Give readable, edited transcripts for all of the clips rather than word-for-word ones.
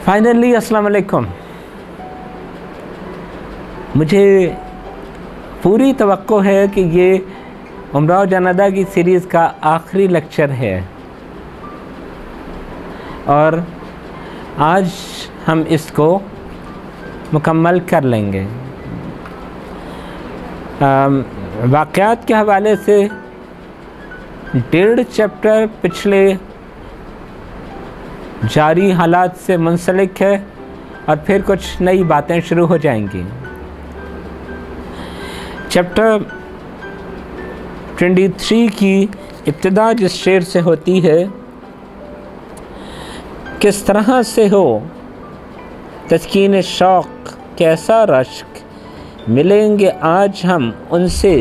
Finally अस्सलाम वालेकुम। मुझे पूरी तवक्को है कि ये उमराव जनादा की सीरीज़ का आखिरी लेक्चर है और आज हम इसको मुकम्मल कर लेंगे। वाक़यात के हवाले से 1.5 चैप्टर पिछले जारी हालात से मुंसलिक है और फिर कुछ नई बातें शुरू हो जाएंगी। चैप्टर 23 की इब्तिदा जिस शेर से होती है, किस तरह से हो तस्कीन शौक़ कैसा रश्क, मिलेंगे आज हम उनसे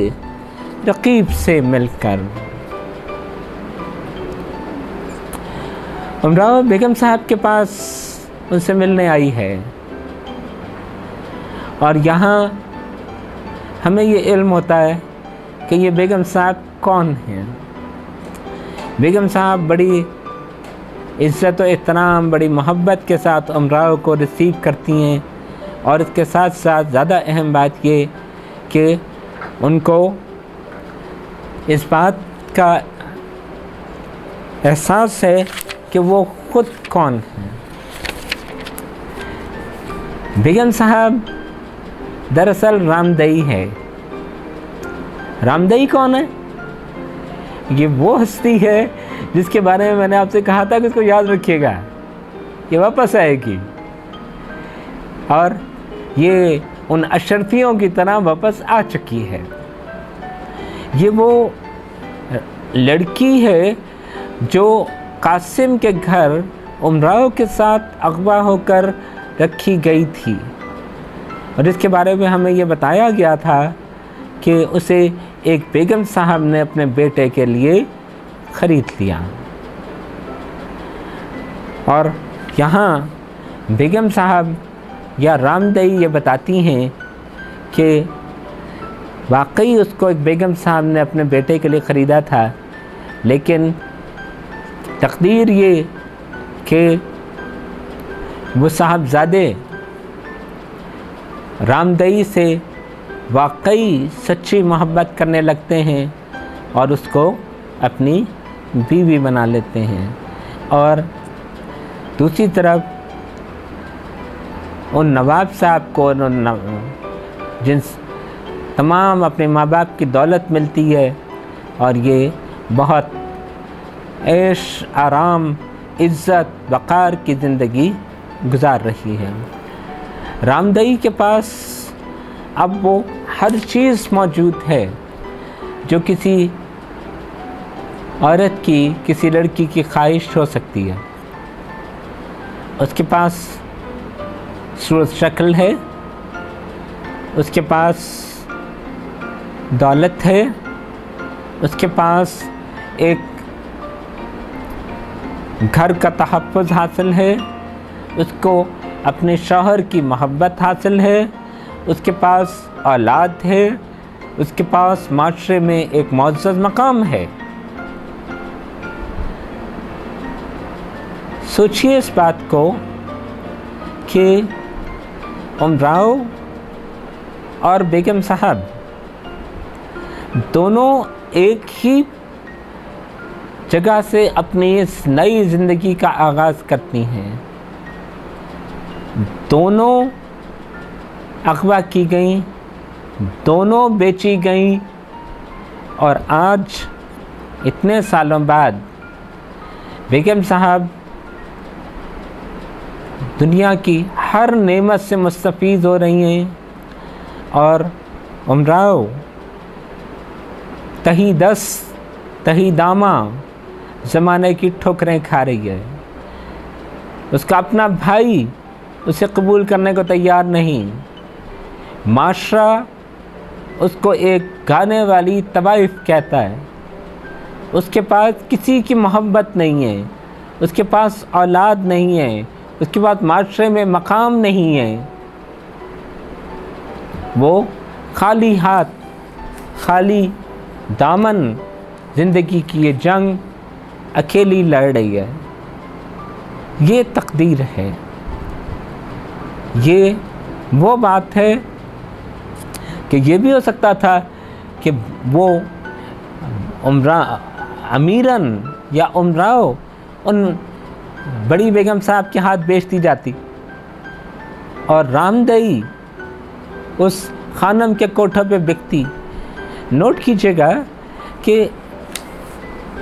रकीब से मिलकर। उमराव बेगम साहब के पास उनसे मिलने आई है और यहाँ हमें ये इल्म होता है कि ये बेगम साहब कौन हैं। बेगम साहब बड़ी इज़्ज़त और एहतराम, बड़ी मोहब्बत के साथ उमराव को रिसीव करती हैं और इसके साथ साथ ज़्यादा अहम बात ये कि उनको इस बात का एहसास है कि वो खुद कौन है। बेगम साहब दरअसल रामदई है। रामदई कौन है? ये वो हस्ती है जिसके बारे में मैंने आपसे कहा था कि इसको याद रखिएगा, ये वापस आएगी और ये उन अशरफियों की तरह वापस आ चुकी है। ये वो लड़की है जो कासिम के घर उमराव के साथ अगवा होकर रखी गई थी और इसके बारे में हमें ये बताया गया था कि उसे एक बेगम साहब ने अपने बेटे के लिए ख़रीद लिया। और यहाँ बेगम साहब या रामदई ये बताती हैं कि वाकई उसको एक बेगम साहब ने अपने बेटे के लिए ख़रीदा था, लेकिन तकदीर ये कि वो साहबजादे रामदई से वाकई सच्ची मोहब्बत करने लगते हैं और उसको अपनी बीवी बना लेते हैं। और दूसरी तरफ उन नवाब साहब को जिन तमाम अपने माँ बाप की दौलत मिलती है और ये बहुत ऐश आराम, इज़्ज़त, वक़ार की ज़िंदगी गुजार रही है। रामदई के पास अब वो हर चीज़ मौजूद है जो किसी औरत की, किसी लड़की की ख्वाहिश हो सकती है। उसके पास सूरत शक्ल है, उसके पास दौलत है, उसके पास एक घर का तहफ़्फ़ुज़ हासिल है, उसको अपने शौहर की मोहब्बत हासिल है, उसके पास औलाद है, उसके पास माशरे में एक मुअज़्ज़ज़ मकाम है। सोचिए इस बात को कि उमराव और बेगम साहब दोनों एक ही जगह से अपनी इस नई ज़िंदगी का आगाज़ करती हैं। दोनों अगवा की गईं, दोनों बेची गईं और आज इतने सालों बाद बेगम साहब दुनिया की हर नेमत से मुस्तफ़ीज़ हो रही हैं और उमराव तही दस तही दामा ज़माने की ठोकरें खा रही है। उसका अपना भाई उसे कबूल करने को तैयार नहीं, माशरा उसको एक गाने वाली तवाइफ कहता है, उसके पास किसी की मोहब्बत नहीं है, उसके पास औलाद नहीं है, उसके पास माशरे में मकाम नहीं है। वो खाली हाथ, खाली दामन ज़िंदगी की ये जंग अकेली लड़ रही है। ये तकदीर है। ये वो बात है कि ये भी हो सकता था कि वो अमीरन या उमराव उन बड़ी बेगम साहब के हाथ बेच दी जाती और रामदई उस खानम के कोठों पे बिकती। नोट कीजिएगा कि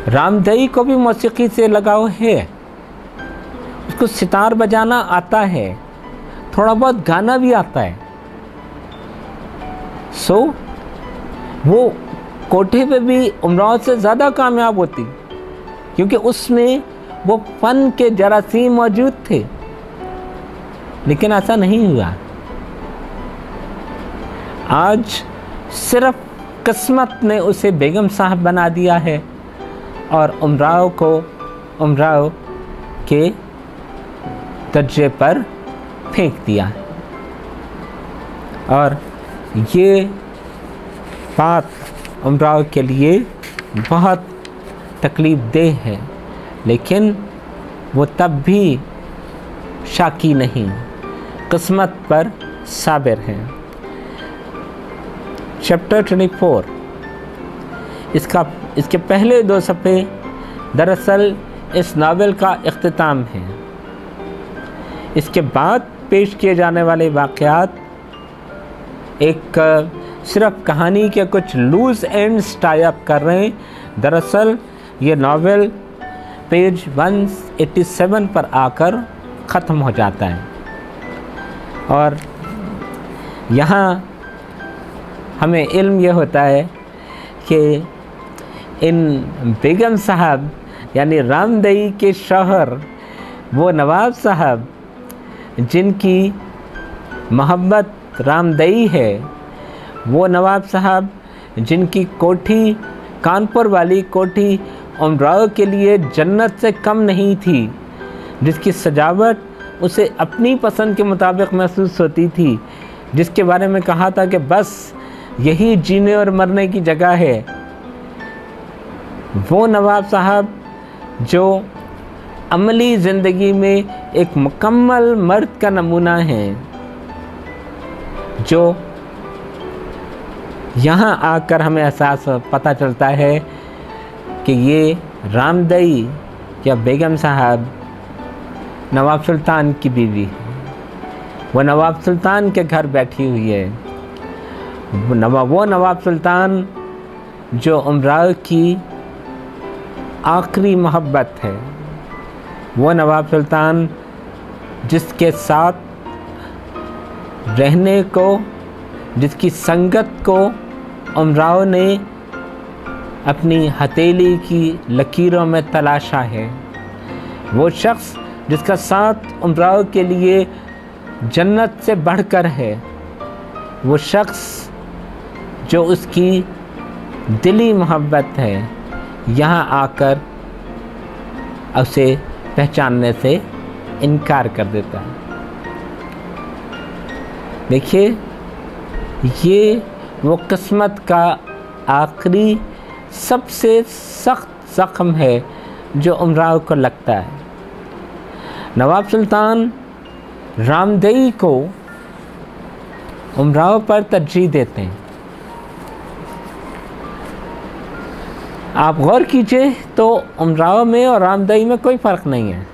रामदई को भी मौसीकी से लगाव है, उसको सितार बजाना आता है, थोड़ा बहुत गाना भी आता है। सो वो कोठे पे भी उमराव से ज़्यादा कामयाब होती, क्योंकि उसमें वो फन के जरासीम मौजूद थे। लेकिन ऐसा नहीं हुआ। आज सिर्फ किस्मत ने उसे बेगम साहब बना दिया है और उमराव को उमराव के दर्जे पर फेंक दिया। और ये बात उमराव के लिए बहुत तकलीफ़ देह है, लेकिन वो तब भी शाकी नहीं, किस्मत पर साबिर है। चैप्टर 24 इसके पहले 2 सफ़े दरअसल इस नावल का इख्तिताम है। इसके बाद पेश किए जाने वाले वाक़यात एक सिर्फ कहानी के कुछ लूज़ एंड्स टाई अप कर रहे हैं। दरअसल ये नावल पेज 187 पर आकर ख़त्म हो जाता है और यहाँ हमें इल्म यह होता है कि इन बेगम साहब यानी रामदई के शौहर वो नवाब साहब जिनकी मोहब्बत रामदई है, वो नवाब साहब जिनकी कोठी कानपुर वाली कोठी उमराव के लिए जन्नत से कम नहीं थी, जिसकी सजावट उसे अपनी पसंद के मुताबिक महसूस होती थी, जिसके बारे में कहा था कि बस यही जीने और मरने की जगह है, वो नवाब साहब जो अमली ज़िंदगी में एक मुकम्मल मर्द का नमूना है, जो यहाँ आकर हमें एहसास पता चलता है कि ये रामदई या बेगम साहब नवाब सुल्तान की बीवी है। वो नवाब सुल्तान के घर बैठी हुई है। वो नवाब सुल्तान जो उमराव की आखिरी मोहब्बत है, वो नवाब सुल्तान जिसके साथ रहने को, जिसकी संगत को उमराव ने अपनी हथेली की लकीरों में तलाशा है, वो शख्स जिसका साथ उमराव के लिए जन्नत से बढ़कर है, वो शख्स जो उसकी दिली मोहब्बत है, यहाँ आकर उसे पहचानने से इनकार कर देता है। देखिए, ये वो किस्मत का आखिरी सबसे सख्त ज़ख्म है जो उमराव को लगता है। नवाब सुल्तान रामदई को उमराव पर तरजीह देते हैं। आप गौर कीजिए तो उमराव में और रामदई में कोई फ़र्क नहीं है।